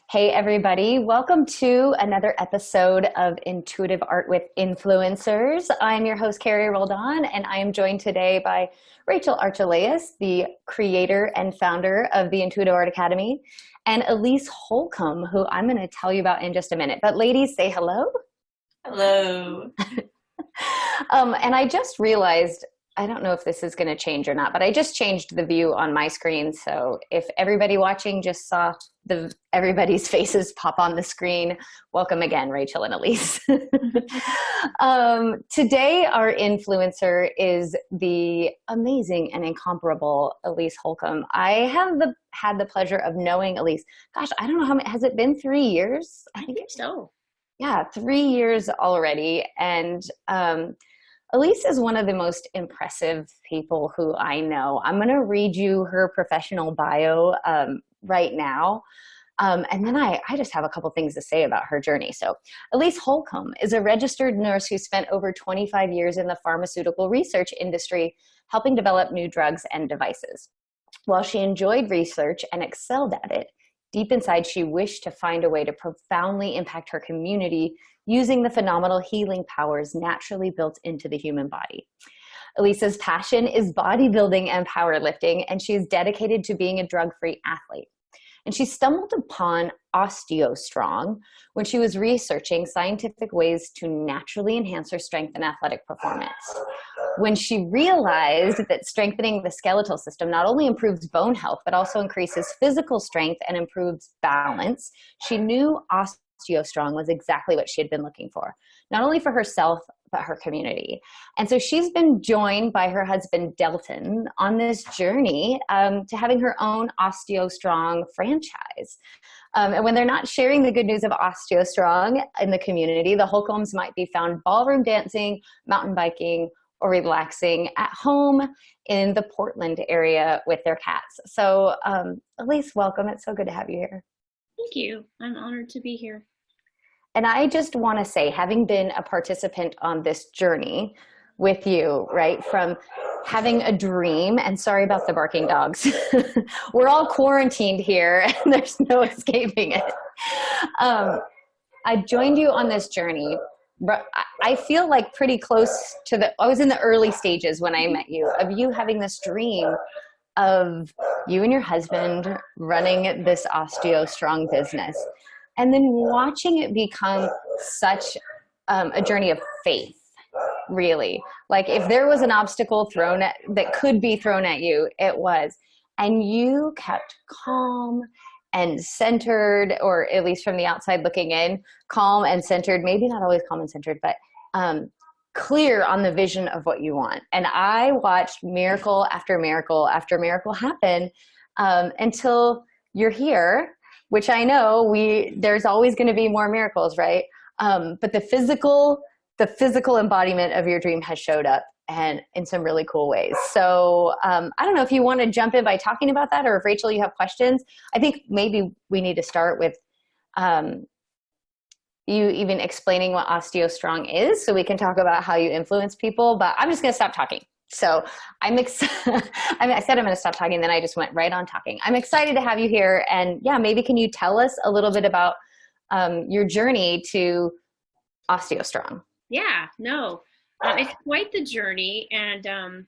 Hey, everybody. Welcome to another episode of Intuitive Art with Influencers. I'm your host, Carrie Roldan, and I am joined today by Rachel Archelaus, the creator and founder of the Intuitive Art Academy, and Elise Holcombe, who I'm going to tell you about in just a minute. But ladies, say hello. Hello. And I just realized, I don't know if this is going to change or not, but I just changed the view on my screen. So if everybody watching just saw everybody's faces pop on the screen, welcome again, Rachel and Elise. Today, our influencer is the amazing and incomparable Elise Holcombe. I have had the pleasure of knowing Elise. Gosh, I don't know how many, has it been 3 years? I think so. Yeah, 3 years already. And Elise is one of the most impressive people who I know. I'm going to read you her professional bio right now. And then I just have a couple things to say about her journey. So Elise Holcombe is a registered nurse who spent over 25 years in the pharmaceutical research industry, helping develop new drugs and devices. While she enjoyed research and excelled at it, deep inside, she wished to find a way to profoundly impact her community using the phenomenal healing powers naturally built into the human body. Elise's passion is bodybuilding and powerlifting, and she is dedicated to being a drug-free athlete. And she stumbled upon OsteoStrong when she was researching scientific ways to naturally enhance her strength and athletic performance. When she realized that strengthening the skeletal system not only improves bone health, but also increases physical strength and improves balance, she knew OsteoStrong was exactly what she had been looking for, not only for herself, but her community. And so she's been joined by her husband, Delton, on this journey to having her own OsteoStrong franchise. And when they're not sharing the good news of OsteoStrong in the community, the Holcombes might be found ballroom dancing, mountain biking, or relaxing at home in the Portland area with their cats. So Elise, welcome. It's so good to have you here. Thank you. I'm honored to be here. And I just want to say, having been a participant on this journey with you, right, from having a dream, and sorry about the barking dogs, we're all quarantined here and there's no escaping it. I joined you on this journey. I feel like pretty close to I was in the early stages when I met you, of you having this dream of you and your husband running this OsteoStrong business, and then watching it become such a journey of faith, really. Like if there was an obstacle that could be thrown at you, it was. And you kept calm and centered, or at least from the outside looking in, calm and centered, maybe not always calm and centered, but clear on the vision of what you want. And I watched miracle after miracle after miracle happen until you're here, which I know there's always going to be more miracles, right? But the physical embodiment of your dream has showed up, and in some really cool ways. So I don't know if you want to jump in by talking about that, or if Rachel, you have questions. I think maybe we need to start with you even explaining what OsteoStrong is, so we can talk about how you influence people. But I'm just going to stop talking. So I said I'm going to stop talking, then I just went right on talking. I'm excited to have you here. And yeah, maybe can you tell us a little bit about your journey to OsteoStrong? Yeah, no, it's quite the journey. And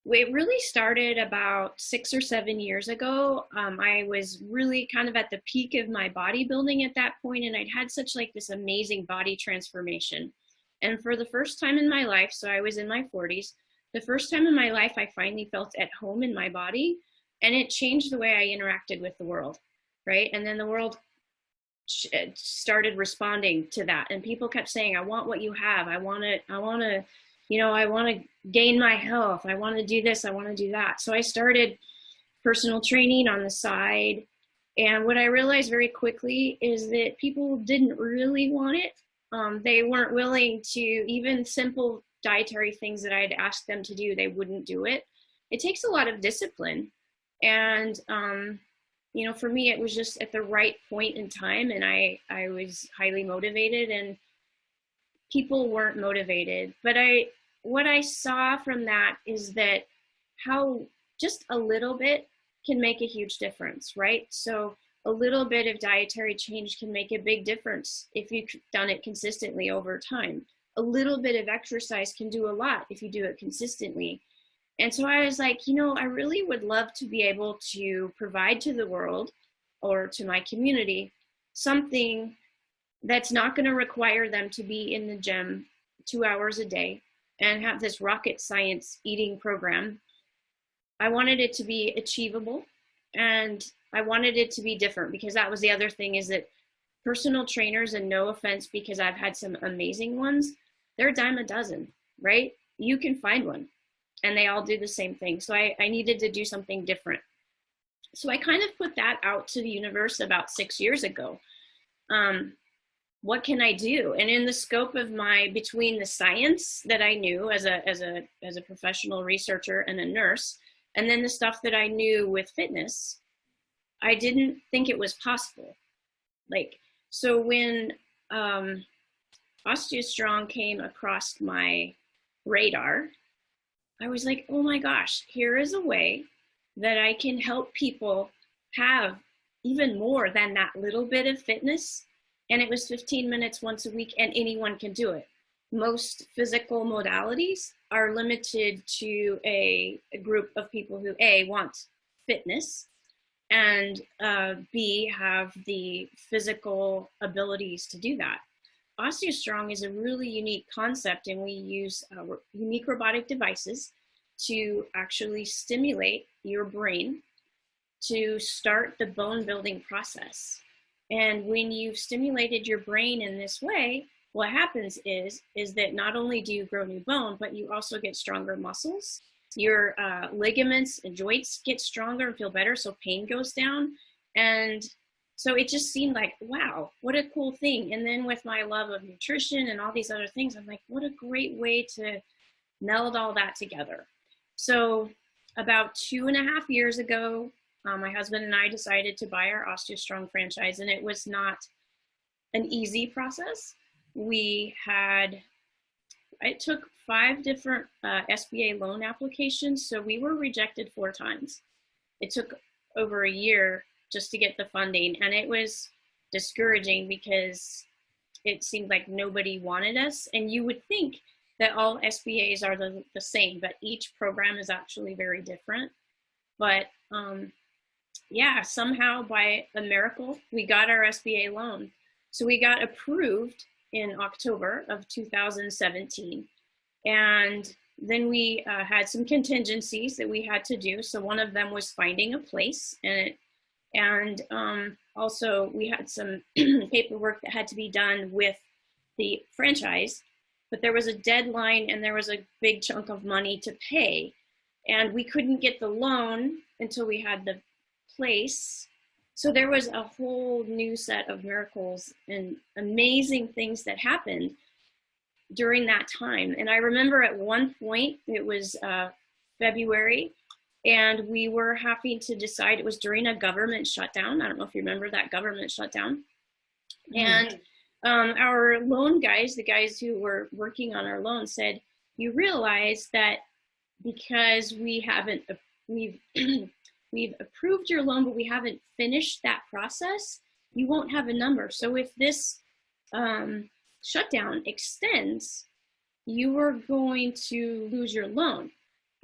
it really started about 6 or 7 years ago. I was really kind of at the peak of my bodybuilding at that point, and I'd had such like this amazing body transformation. And for the first time in my life, so I was in my 40s, the first time in my life, I finally felt at home in my body, and it changed the way I interacted with the world, right? And then the world started responding to that, and people kept saying, I want what you have. I want to gain my health. I want to do this. I want to do that. So I started personal training on the side. And what I realized very quickly is that people didn't really want it. They weren't willing to, even simple dietary things that I'd asked them to do, they wouldn't do it. It takes a lot of discipline. And, for me, it was just at the right point in time, and I was highly motivated, and people weren't motivated. But what I saw from that is that how just a little bit can make a huge difference, right? So a little bit of dietary change can make a big difference if you've done it consistently over time. A little bit of exercise can do a lot if you do it consistently. And so I was like, I really would love to be able to provide to the world or to my community something that's not going to require them to be in the gym 2 hours a day and have this rocket science eating program. I wanted it to be achievable, and I wanted it to be different, because that was the other thing, is that personal trainers, and no offense, because I've had some amazing ones, they're a dime a dozen, right? You can find one and they all do the same thing. So I needed to do something different. So I kind of put that out to the universe about 6 years ago. What can I do? And in the scope of between the science that I knew as a professional researcher and a nurse, and then the stuff that I knew with fitness, I didn't think it was possible. So when OsteoStrong came across my radar, I was like, oh my gosh, here is a way that I can help people have even more than that little bit of fitness. And it was 15 minutes once a week, and anyone can do it. Most physical modalities are limited to a group of people who A, want fitness, and B, have the physical abilities to do that. OsteoStrong is a really unique concept, and we use unique robotic devices to actually stimulate your brain to start the bone building process. And when you've stimulated your brain in this way, what happens is that not only do you grow new bone, but you also get stronger muscles. Your ligaments and joints get stronger and feel better, so pain goes down. And so it just seemed like, wow, what a cool thing. And then with my love of nutrition and all these other things, I'm like, what a great way to meld all that together. So about 2.5 years ago, my husband and I decided to buy our OsteoStrong franchise, and it was not an easy process. It took 5 different SBA loan applications, so we were rejected 4 times. It took over a year just to get the funding, and it was discouraging because it seemed like nobody wanted us. And you would think that all SBAs are the same, but each program is actually very different. But yeah, somehow by a miracle, we got our SBA loan. So we got approved in October of 2017. And then we had some contingencies that we had to do. So one of them was finding a place, and also we had some paperwork that had to be done with the franchise, but there was a deadline and there was a big chunk of money to pay. And we couldn't get the loan until we had the place. So there was a whole new set of miracles and amazing things that happened during that time. And I remember at one point, it was February, and we were having to decide. It was during a government shutdown. I don't know if you remember that government shutdown. And our loan guys, the guys who were working on our loan, said, you realize that because we've approved your loan, but we haven't finished that process, you won't have a number. So if this shutdown extends, you are going to lose your loan.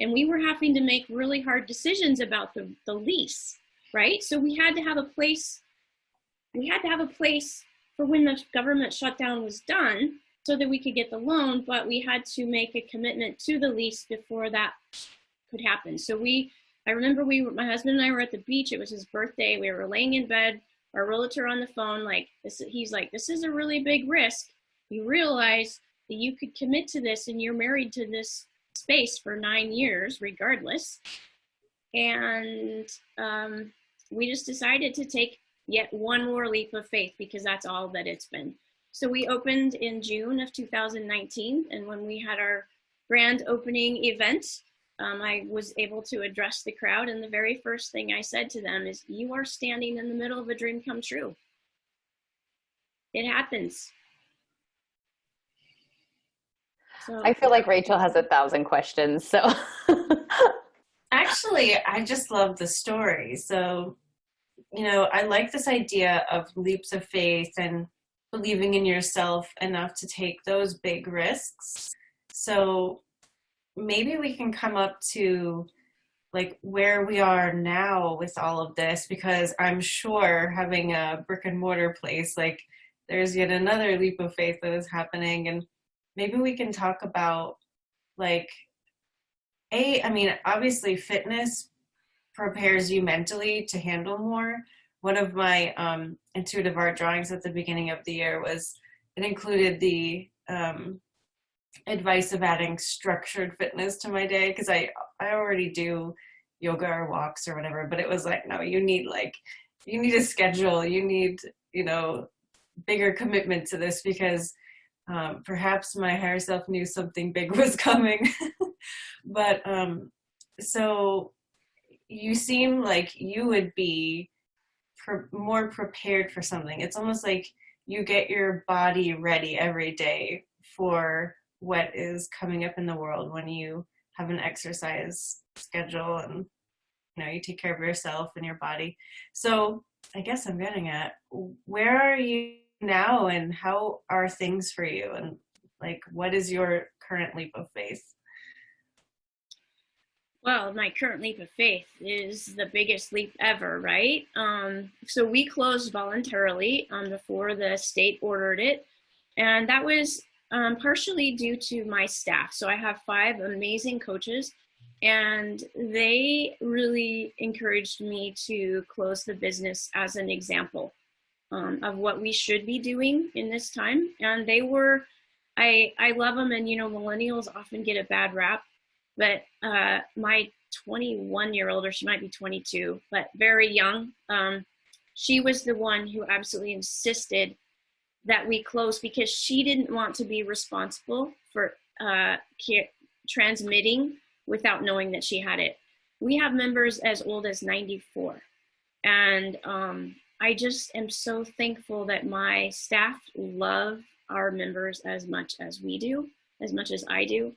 And we were having to make really hard decisions about the lease, right? So we had to have a place. We had to have a place for when the government shutdown was done so that we could get the loan, but we had to make a commitment to the lease before that could happen. So I remember my husband and I were at the beach. It was his birthday. We were laying in bed, our realtor on the phone, he's like, this is a really big risk. You realize that you could commit to this and you're married to this space for 9 years regardless. And we just decided to take yet one more leap of faith, because that's all that it's been. So we opened in June of 2019. And when we had our grand opening event, I was able to address the crowd. And the very first thing I said to them is, you are standing in the middle of a dream come true. It happens. So, I feel like Rachel has 1,000 questions. So actually, I just love the story. So I like this idea of leaps of faith and believing in yourself enough to take those big risks. So maybe we can come up to like where we are now with all of this, because I'm sure having a brick and mortar place, like there's yet another leap of faith that is happening. And maybe we can talk about like, I mean, obviously fitness prepares you mentally to handle more. One of my intuitive art drawings at the beginning of the year was, it included the advice of adding structured fitness to my day, because I already do yoga or walks or whatever, but it was like, no, you need a schedule, you need, bigger commitment to this, because perhaps my higher self knew something big was coming. But so you seem like you would be more prepared for something. It's almost like you get your body ready every day for what is coming up in the world when you have an exercise schedule, and you take care of yourself and your body. So I guess I'm getting at, where are you now and how are things for you, and like what is your current leap of faith? Well, my current leap of faith is the biggest leap ever, right? So we closed voluntarily before the state ordered it. And that was partially due to my staff. So I have 5 amazing coaches, and they really encouraged me to close the business as an example of what we should be doing in this time. And they were, I love them. And, millennials often get a bad rap. But my 21-year-old, or she might be 22, but very young, she was the one who absolutely insisted that we close, because she didn't want to be responsible for transmitting without knowing that she had it. We have members as old as 94. And I just am so thankful that my staff love our members as much as we do, as much as I do.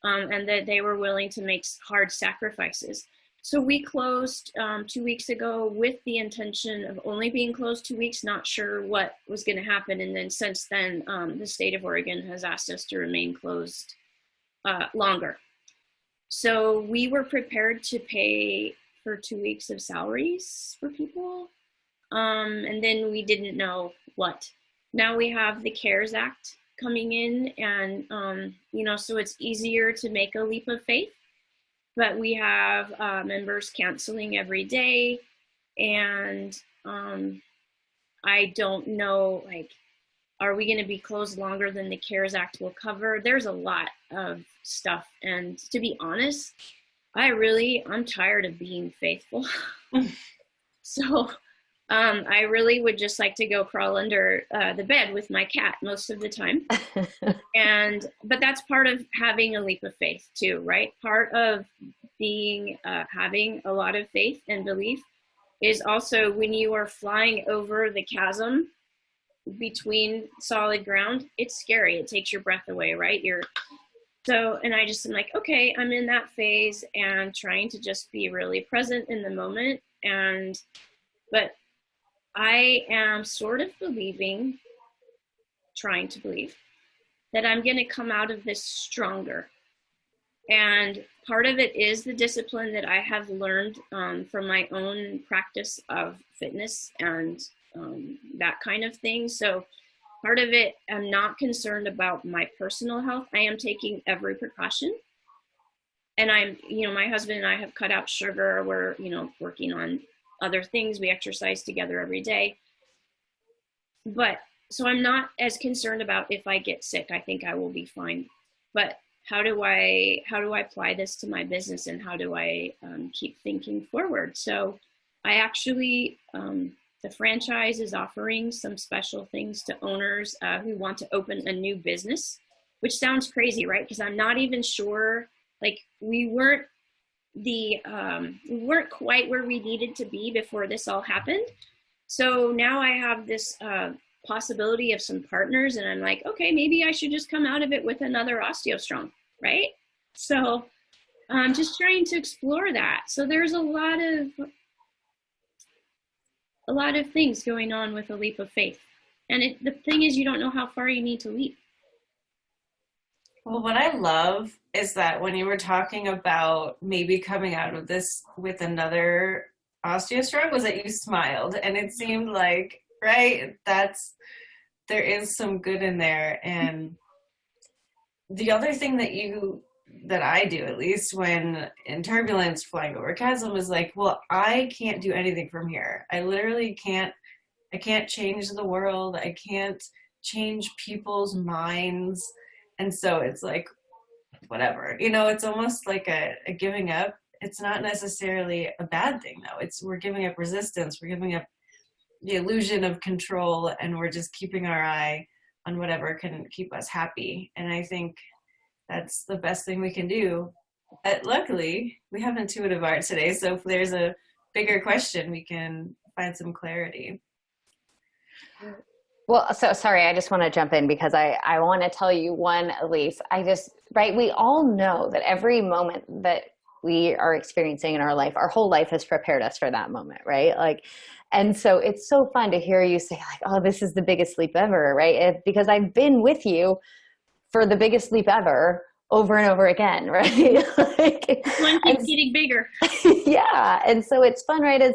And that they were willing to make hard sacrifices. So we closed 2 weeks ago with the intention of only being closed 2 weeks, not sure what was going to happen. And then since then, the state of Oregon has asked us to remain closed longer. So we were prepared to pay for 2 weeks of salaries for people. And then we didn't know what. Now we have the CARES Act coming in, and so it's easier to make a leap of faith, but we have members canceling every day, and I don't know, like, are we going to be closed longer than the CARES Act will cover? There's a lot of stuff, and to be honest, I'm tired of being faithful. So I really would just like to go crawl under the bed with my cat most of the time. But that's part of having a leap of faith too, right? Part of being, having a lot of faith and belief is also when you are flying over the chasm between solid ground, it's scary. It takes your breath away, right? And I just am like, okay, I'm in that phase and trying to just be really present in the moment. But I am sort of trying to believe that I'm going to come out of this stronger. And part of it is the discipline that I have learned from my own practice of fitness and that kind of thing. So part of it, I'm not concerned about my personal health. I am taking every precaution. And my husband and I have cut out sugar. We're, working on other things. We exercise together every day. But so I'm not as concerned about if I get sick. I think I will be fine. But how do I apply this to my business, and how do I keep thinking forward? So I actually, the franchise is offering some special things to owners who want to open a new business, which sounds crazy, right? Because I'm not even sure, like we weren't quite where we needed to be before this all happened. So now I have this possibility of some partners, and I'm like, okay, maybe I should just come out of it with another OsteoStrong, right? So I'm just trying to explore that. So there's a lot of a lot of things going on with a leap of faith. And the thing is, you don't know how far you need to leap. Well, what I love is that when you were talking about maybe coming out of this with another OsteoStrong, was that you smiled, and it seemed like, right, there is some good in there. And the other thing that I do, at least when in turbulence flying over chasm, is like, well, I can't do anything from here. I literally can't. I can't change the world. I can't change people's minds. And so it's like, whatever, it's almost like a giving up. It's not necessarily a bad thing, though. We're giving up resistance. We're giving up the illusion of control, and we're just keeping our eye on whatever can keep us happy. And I think that's the best thing we can do. But luckily, we have intuitive art today, so if there's a bigger question, we can find some clarity. Well, so sorry, I just want to jump in because I want to tell you one, Elise, right, we all know that every moment that we are experiencing in our life, our whole life has prepared us for that moment, right? Like, and so it's so fun to hear you say like, oh, this is the biggest leap ever, right? Because I've been with you for the biggest leap ever over and over again, right? Like, one keeps getting bigger. Yeah. And so it's fun, right?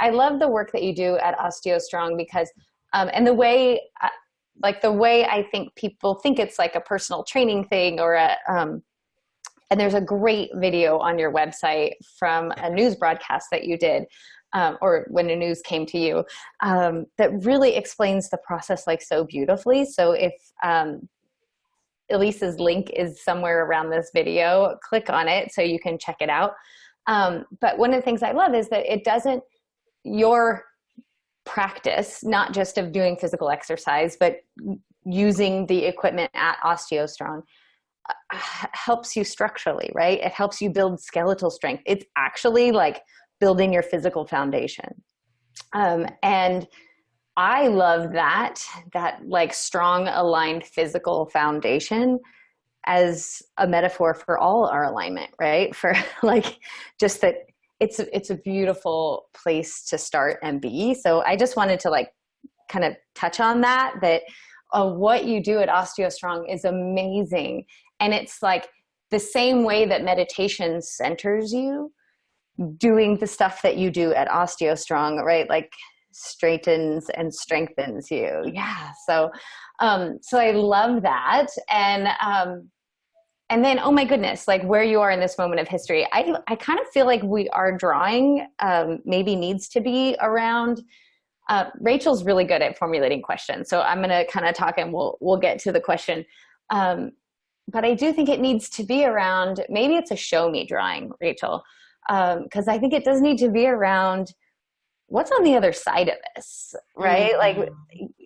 I love the work that you do at OsteoStrong because, and the way I think people think it's like a personal training thing and there's a great video on your website from a news broadcast that you did, or when the news came to you, that really explains the process like so beautifully. So if, Elise's link is somewhere around this video, click on it so you can check it out. But one of the things I love is that your practice, not just of doing physical exercise, but using the equipment at OsteoStrong, helps you structurally, right? It helps you build skeletal strength. It's actually like building your physical foundation. And I love that like strong, aligned physical foundation as a metaphor for all our alignment, right? For like, just that it's a beautiful place to start and be. So I just wanted to like kind of touch on that what you do at OsteoStrong is amazing. And it's like the same way that meditation centers you, doing the stuff that you do at OsteoStrong, right? Like straightens and strengthens you. Yeah. So I love that. And then, oh my goodness, like where you are in this moment of history, I kind of feel like our drawing maybe needs to be around. Rachel's really good at formulating questions, so I'm going to kind of talk and we'll get to the question. But I do think it needs to be around, maybe it's a show me drawing, Rachel, because I think it does need to be around what's on the other side of this, right? Mm-hmm. Like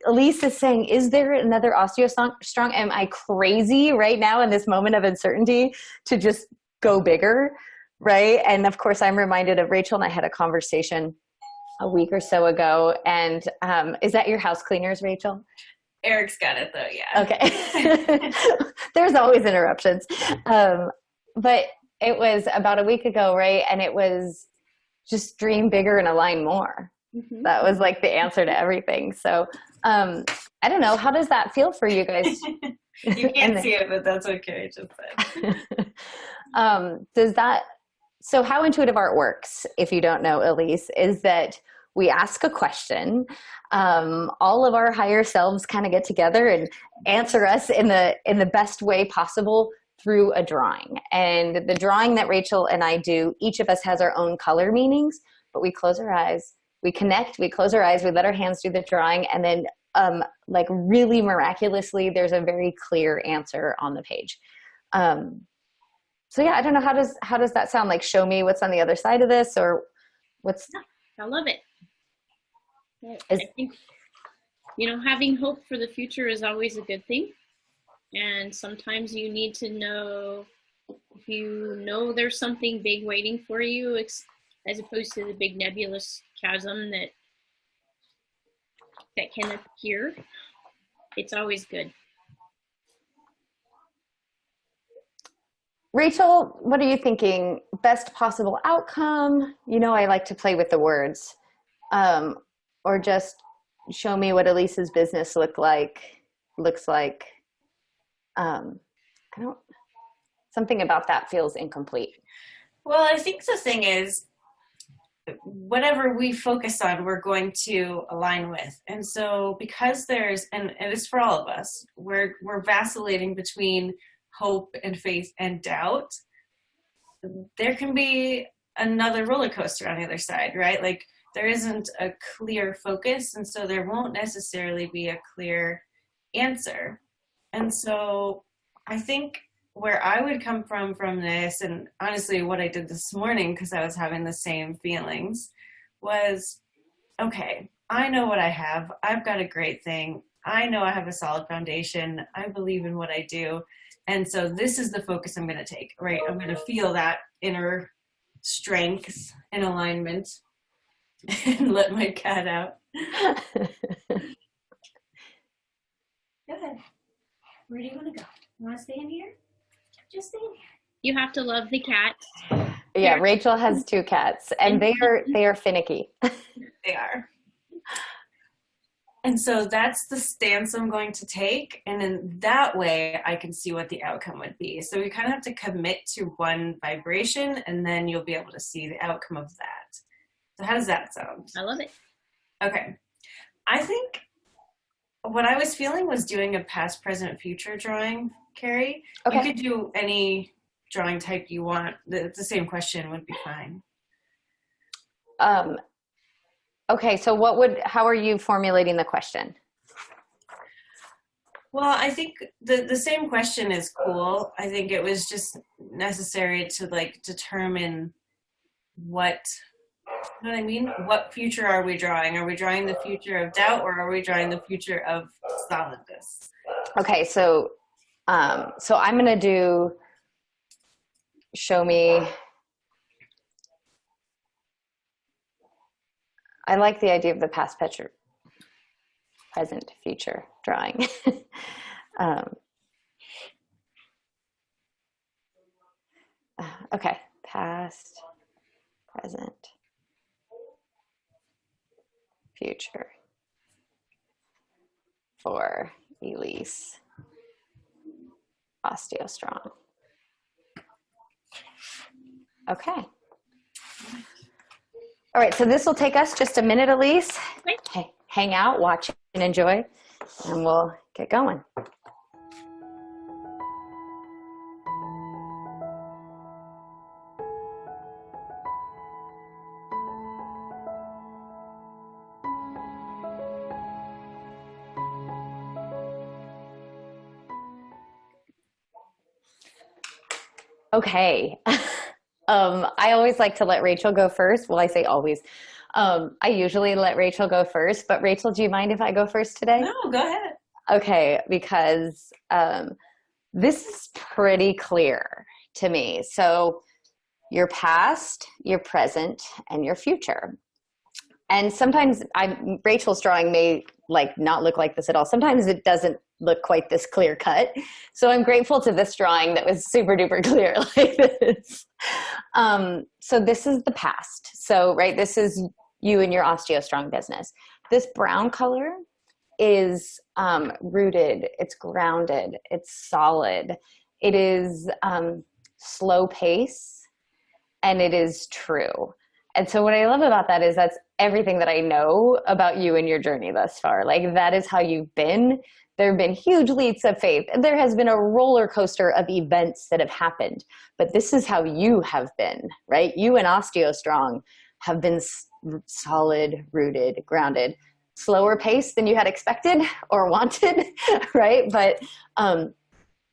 Elise is saying, is there another OsteoStrong? Am I crazy right now in this moment of uncertainty to just go bigger, right? And of course, I'm reminded of Rachel and I had a conversation a week or so ago. And is that your house cleaners, Rachel? Eric's got it though, yeah. Okay. There's always interruptions. But it was about a week ago, right? And it was just dream bigger and align more. Mm-hmm. That was like the answer to everything. So I don't know. How does that feel for you guys? You can't see it, but that's what Carrie just said. So how intuitive art works, if you don't know, Elise, is that we ask a question. All of our higher selves kind of get together and answer us in the best way possible through a drawing. And the drawing that Rachel and I do, each of us has our own color meanings, but we close our eyes, we connect, we close our eyes, we let our hands do the drawing, and then like really miraculously, there's a very clear answer on the page. So yeah, I don't know, how does that sound? Like, show me what's on the other side of this, or what's... I love it. I think, having hope for the future is always a good thing. And sometimes you need to know, if you know there's something big waiting for you, as opposed to the big nebulous chasm that can appear, it's always good. Rachel, what are you thinking? Best possible outcome? I like to play with the words. or just show me what Elise's business looks like. I don't, something about that feels incomplete. Well, I think the thing is, whatever we focus on, we're going to align with. And so because and it's for all of us, we're vacillating between hope and faith and doubt. There can be another roller coaster on the other side, right? Like there isn't a clear focus, and so there won't necessarily be a clear answer. And so I think where I would come from this, and honestly what I did this morning, because I was having the same feelings, was, okay, I know what I have. I've got a great thing. I know I have a solid foundation. I believe in what I do. And so this is the focus I'm going to take, right? I'm going to feel that inner strength and alignment and let my cat out. Go ahead. Where do you want to go? You want to stay in here? Just stay in here. You have to love the cat. Yeah, Rachel has 2 cats, and they are finicky. They are. And so that's the stance I'm going to take. And in that way, I can see what the outcome would be. So we kind of have to commit to one vibration, and then you'll be able to see the outcome of that. So how does that sound? I love it. Okay. I think what I was feeling was doing a past, present, future drawing, Carrie. Okay. You could do any drawing type you want. The same question would be fine. Okay, so how are you formulating the question? Well, I think the same question is cool. I think it was just necessary to like determine what, you know what I mean? What future are we drawing? Are we drawing the future of doubt, or are we drawing the future of solidness? Okay, so I'm going to do, show me. I like the idea of the past, present, future drawing. Okay, past, present, future for Elise OsteoStrong. Okay. All right, so this will take us just a minute, Elise. Okay. Hang out, watch, and enjoy, and we'll get going. Okay. I always like to let Rachel go first. Well, I say always. I usually let Rachel go first, but Rachel, do you mind if I go first today? No, go ahead. Okay, because this is pretty clear to me. So your past, your present, and your future. And sometimes Rachel's drawing may not look like this at all. Sometimes it doesn't look quite this clear cut. So I'm grateful to this drawing that was super duper clear like this. So this is the past. So, right, this is you and your OsteoStrong business. This brown color is rooted, it's grounded, it's solid. It is slow pace, and it is true. And so what I love about that is that's everything that I know about you and your journey thus far. Like, that is how you've been. There have been huge leaps of faith. There has been a roller coaster of events that have happened. But this is how you have been, right? You and OsteoStrong have been solid, rooted, grounded. Slower pace than you had expected or wanted, right? But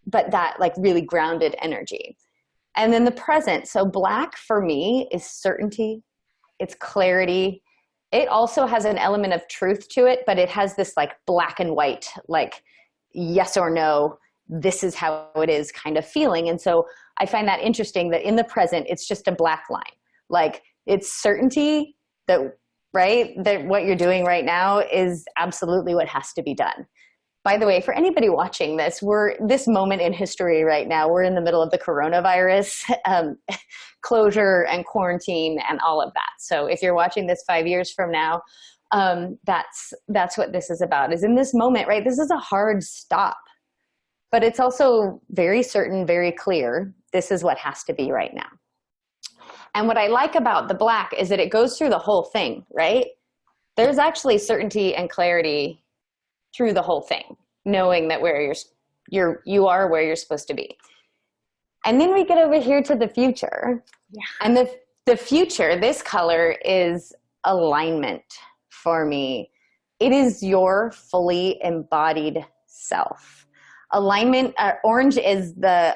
that really grounded energy. And then the present. So black for me is certainty. It's clarity. It also has an element of truth to it, but it has this black and white, yes or no, this is how it is kind of feeling. And so I find that interesting that in the present, it's just a black line. It's certainty that, right, that what you're doing right now is absolutely what has to be done. By the way, for anybody watching this, we're this moment in history right now. We're in the middle of the coronavirus closure and quarantine and all of that. So if you're watching this 5 years from now, that's what this is about. Is in this moment, right? This is a hard stop, but it's also very certain, very clear. This is what has to be right now. And what I like about the black is that it goes through the whole thing, right? There's actually certainty and clarity through the whole thing, knowing that you are where you're supposed to be. And then we get over here to the future. Yeah. And the future, this color is alignment for me. It is your fully embodied self. Alignment, orange is the,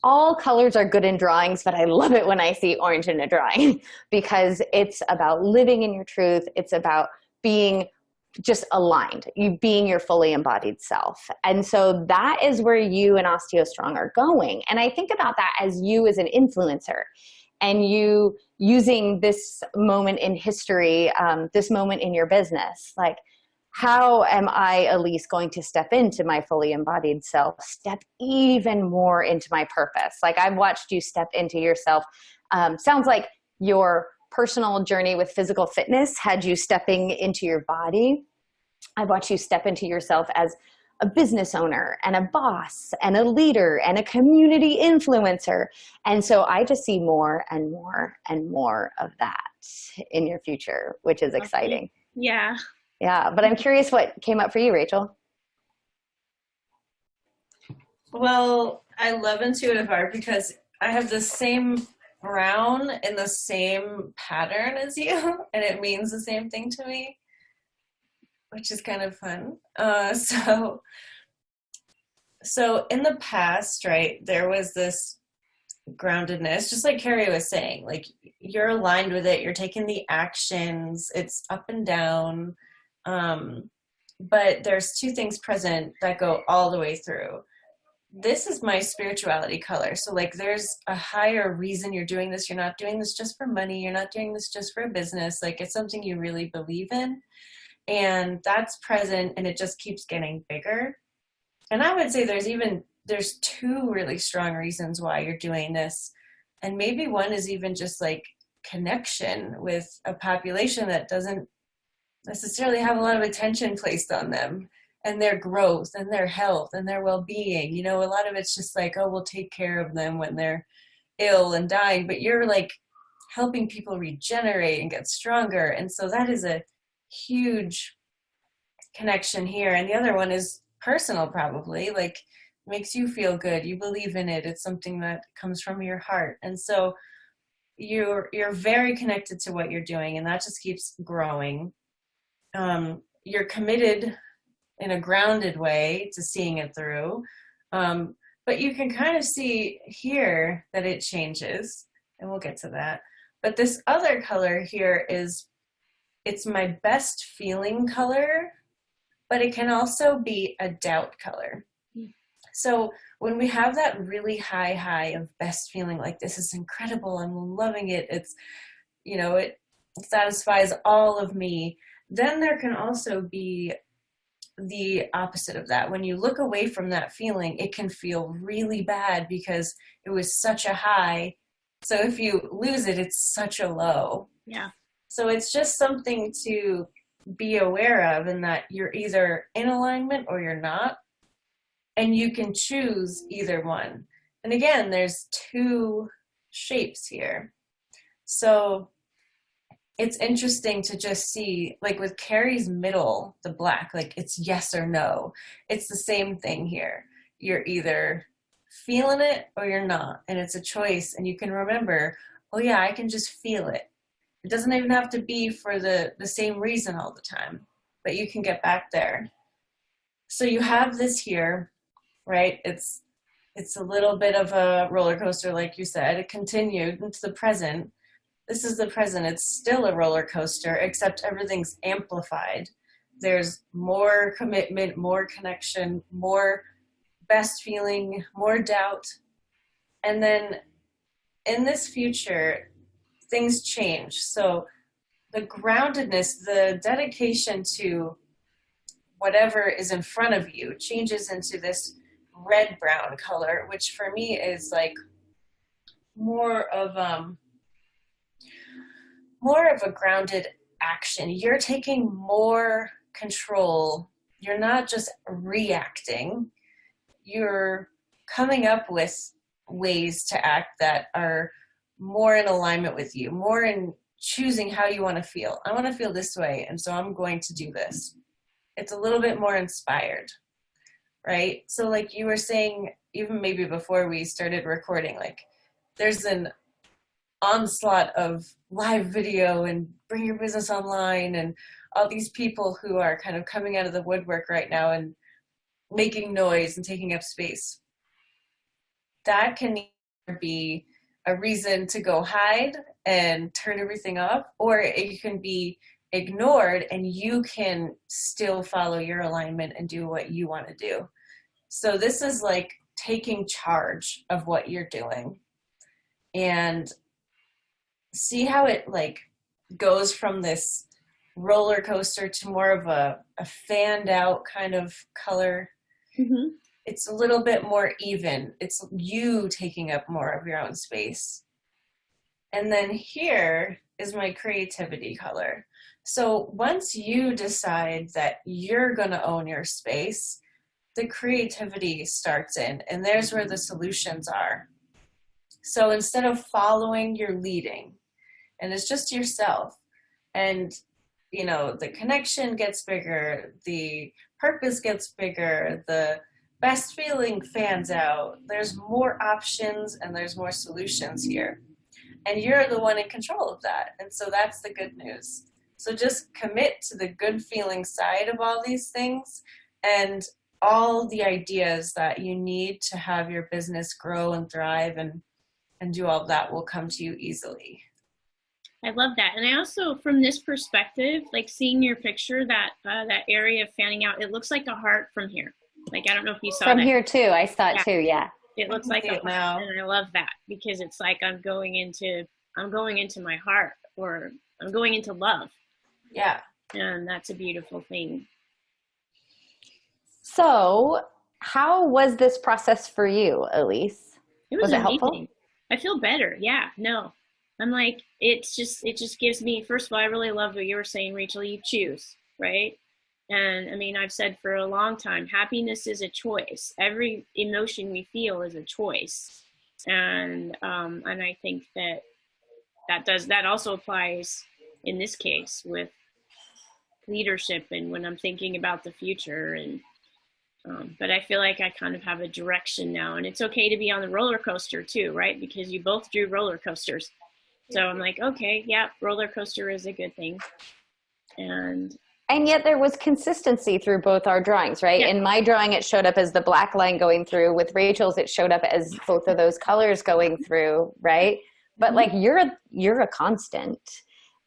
all colors are good in drawings, but I love it when I see orange in a drawing because it's about living in your truth. It's about being just aligned, you being your fully embodied self. And so that is where you and OsteoStrong are going. And I think about that as you as an influencer and you using this moment in history, this moment in your business, like, how am I, Elise, going to step into my fully embodied self, step even more into my purpose? Like I've watched you step into yourself. Sounds like your personal journey with physical fitness had you stepping into your body. I've watched you step into yourself as a business owner and a boss and a leader and a community influencer. And so I just see more and more and more of that in your future, which is exciting. Yeah. Yeah, but I'm curious what came up for you, Rachel. Well, I love intuitive art because I have the same brown in the same pattern as you, and it means the same thing to me, which is kind of fun. So in the past, right, there was this groundedness, just like Carrie was saying, like you're aligned with it, you're taking the actions, it's up and down. But there's two things present that go all the way through. This is my spirituality color. So like there's a higher reason you're doing this. You're not doing this just for money. You're not doing this just for a business. Like it's something you really believe in. And that's present and it just keeps getting bigger. And I would say there's two really strong reasons why you're doing this. And maybe one is even just like connection with a population that doesn't necessarily have a lot of attention placed on them and their growth and their health and their well-being. You know, a lot of it's just like, oh, we'll take care of them when they're ill and dying, but you're like helping people regenerate and get stronger. And so that is a huge connection here. And the other one is personal, probably, like makes you feel good. You believe in it. It's something that comes from your heart. And so you're very connected to what you're doing, and that just keeps growing. You're committed in a grounded way to seeing it through. But you can kind of see here that it changes, and we'll get to that. But this other color here it's my best feeling color, but it can also be a doubt color. So when we have that really high of best feeling, like this is incredible, I'm loving it, it's, you know, it satisfies all of me, then there can also be the opposite of that. When you look away from that feeling, it can feel really bad because it was such a high. So if you lose it, it's such a low. Yeah. So it's just something to be aware of, in that you're either in alignment or you're not. And you can choose either one. And again, there's two shapes here. So it's interesting to just see, like with Carrie's middle, the black, like it's yes or no. It's the same thing here. You're either feeling it or you're not. And it's a choice. And you can remember, oh yeah, I can just feel it. It doesn't even have to be for the same reason all the time, but you can get back there. So you have this here, right? It's a little bit of a roller coaster, like you said. It continued into the present. This is the present. It's still a roller coaster, except everything's amplified. There's more commitment, more connection, more best feeling, more doubt. And then in this future, things change. So the groundedness, the dedication to whatever is in front of you changes into this red-brown color, which for me is like more of a grounded action. You're taking more control. You're not just reacting. You're coming up with ways to act that are more in alignment with you, more in choosing how you want to feel. I want to feel this way, and so I'm going to do this. It's a little bit more inspired, right? So like you were saying, even maybe before we started recording, like there's an onslaught of live video and bring your business online and all these people who are kind of coming out of the woodwork right now and making noise and taking up space. That can either be a reason to go hide and turn everything off, or it can be ignored and you can still follow your alignment and do what you want to do. So this is like taking charge of what you're doing, and see how it like goes from this roller coaster to more of a fanned out kind of color. Mm-hmm. It's a little bit more even. It's you taking up more of your own space. And then here is my creativity color. So once you decide that you're going to own your space, the creativity starts in, and there's where the solutions are. So instead of following, you're leading, and it's just yourself. And, you know, the connection gets bigger, the purpose gets bigger, the best feeling fans out. There's more options and there's more solutions here. And you're the one in control of that. And so that's the good news. So just commit to the good feeling side of all these things, and all the ideas that you need to have your business grow and thrive and do all of that will come to you easily. I love that. And I also, from this perspective, like seeing your picture, that that area fanning out, it looks like a heart from here. Like, I don't know if you saw From that. here too, I saw it too, yeah. It looks like a heart, now. and I love that because it's like I'm going into my heart, or I'm going into love. Yeah. And that's a beautiful thing. So how was this process for you, Elise? Was it amazing. helpful? I feel better. Yeah, no. I'm like, it just gives me, first of all, I really love what you were saying, Rachel, you choose, right? And I mean, I've said for a long time, happiness is a choice. Every emotion we feel is a choice. And I think that also applies in this case with leadership and when I'm thinking about the future. And but I feel like I kind of have a direction now, and it's okay to be on the roller coaster too, right? Because you both drew roller coasters. So I'm like, okay, yeah, roller coaster is a good thing. And yet there was consistency through both our drawings, right? Yeah. In my drawing, it showed up as the black line going through. With Rachel's, it showed up as both of those colors going through, right? But like you're a constant,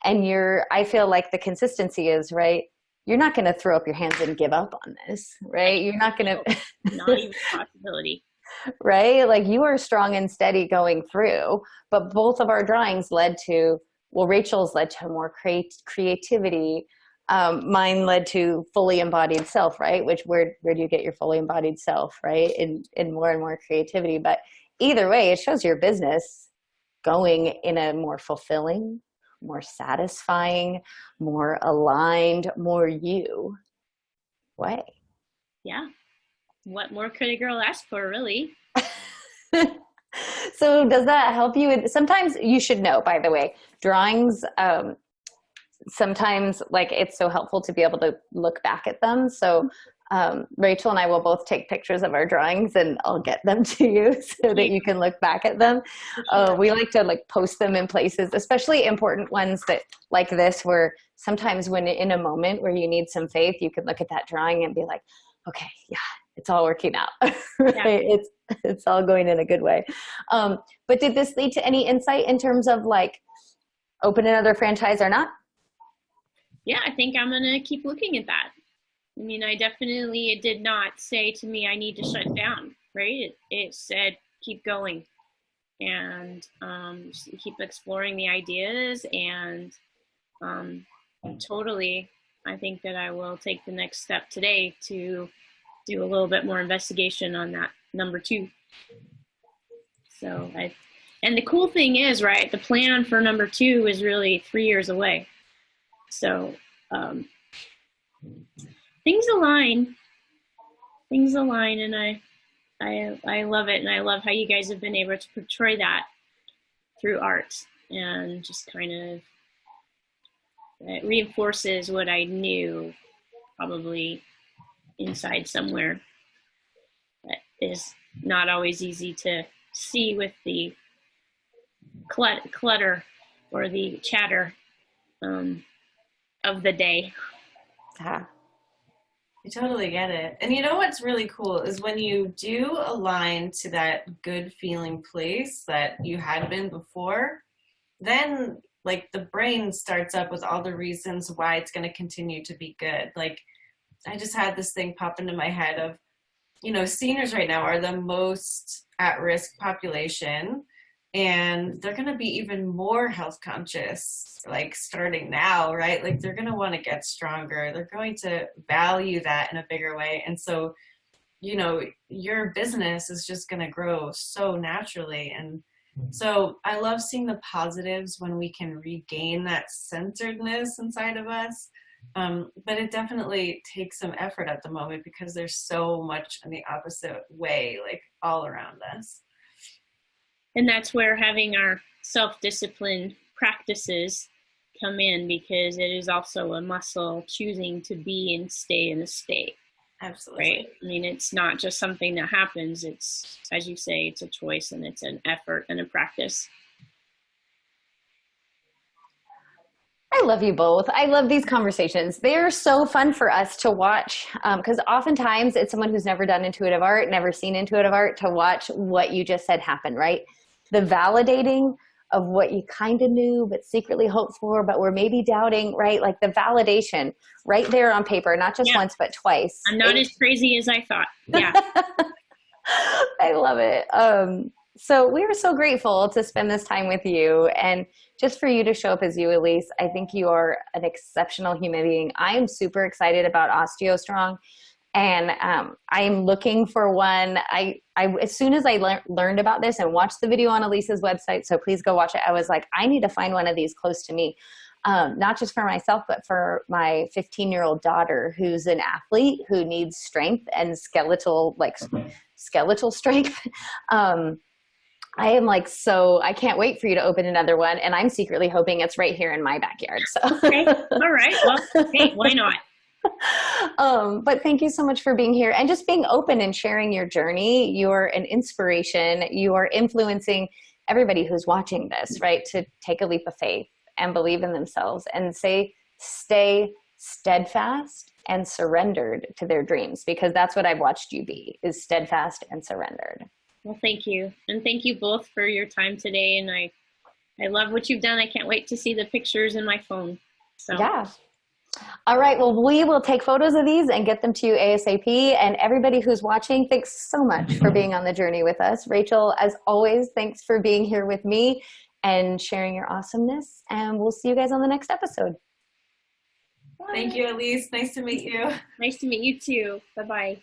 and I feel like the consistency is, right? You're not going to throw up your hands and give up on this, right? You're not going to, not even a possibility. Right? Like you are strong and steady going through, but both of our drawings led to, well, Rachel's led to more creativity. Mine led to fully embodied self, right? Which where do you get your fully embodied self, right? In more and more creativity. But either way, it shows your business going in a more fulfilling, more satisfying, more aligned, more you way. Yeah. What more could a girl ask for, really? So does that help you? Sometimes you should know, by the way, drawings, sometimes like it's so helpful to be able to look back at them. So Rachel and I will both take pictures of our drawings and I'll get them to you so that you can look back at them. We like to like post them in places, especially important ones that like this, where sometimes when in a moment where you need some faith, you can look at that drawing and be like, okay, yeah, it's all working out. Right? Yeah. It's all going in a good way. But did this lead to any insight in terms of like open another franchise or not? Yeah, I think I'm going to keep looking at that. I mean, it did not say to me, I need to shut down, right? It said, keep going and keep exploring the ideas and totally I think that I will take the next step today to do a little bit more investigation on that number 2. So and the cool thing is, right, the plan for number 2 is really 3 years away. So things align, and I love it, and I love how you guys have been able to portray that through art, and just kind of it reinforces what I knew probably inside somewhere. That is not always easy to see with the clutter or the chatter of the day. Yeah. I totally get it. And you know what's really cool is when you do align to that good feeling place that you had been before, then like the brain starts up with all the reasons why it's going to continue to be good. Like I just had this thing pop into my head of, you know, seniors right now are the most at-risk population, and they're going to be even more health conscious, like starting now, right? Like they're going to want to get stronger. They're going to value that in a bigger way. And so, you know, your business is just going to grow so naturally. And so I love seeing the positives when we can regain that centeredness inside of us. But it definitely takes some effort at the moment because there's so much in the opposite way, like all around us. And that's where having our self-discipline practices come in, because it is also a muscle choosing to be and stay in a state. Absolutely. Right? I mean, it's not just something that happens. It's, as you say, it's a choice, and it's an effort and a practice. I love you both. I love these conversations. They're so fun for us to watch because oftentimes it's someone who's never done intuitive art, never seen intuitive art, to watch what you just said happen, right? The validating of what you kind of knew but secretly hoped for, but were maybe doubting, right? Like the validation right there on paper, not just once, but twice. I'm not as crazy as I thought. Yeah. I love it. So we are so grateful to spend this time with you, and just for you to show up as you, Elise. I think you are an exceptional human being. I am super excited about OsteoStrong, and I'm looking for one. I as soon as I learned about this and watched the video on Elise's website, so please go watch it, I was like, I need to find one of these close to me. Not just for myself, but for my 15-year-old daughter, who's an athlete who needs strength and skeletal strength. I am like, so I can't wait for you to open another one. And I'm secretly hoping it's right here in my backyard. So. Okay. All right. Well, hey, why not? But thank you so much for being here and just being open and sharing your journey. You're an inspiration. You are influencing everybody who's watching this, right? To take a leap of faith and believe in themselves and stay steadfast and surrendered to their dreams, because that's what I've watched you be, is steadfast and surrendered. Well, thank you. And thank you both for your time today. And I love what you've done. I can't wait to see the pictures in my phone. So. Yeah. All right. Well, we will take photos of these and get them to you ASAP. And everybody who's watching, thanks so much for being on the journey with us. Rachel, as always, thanks for being here with me and sharing your awesomeness. And we'll see you guys on the next episode. Bye. Thank you, Elise. Nice to meet you. Nice to meet you too. Bye-bye.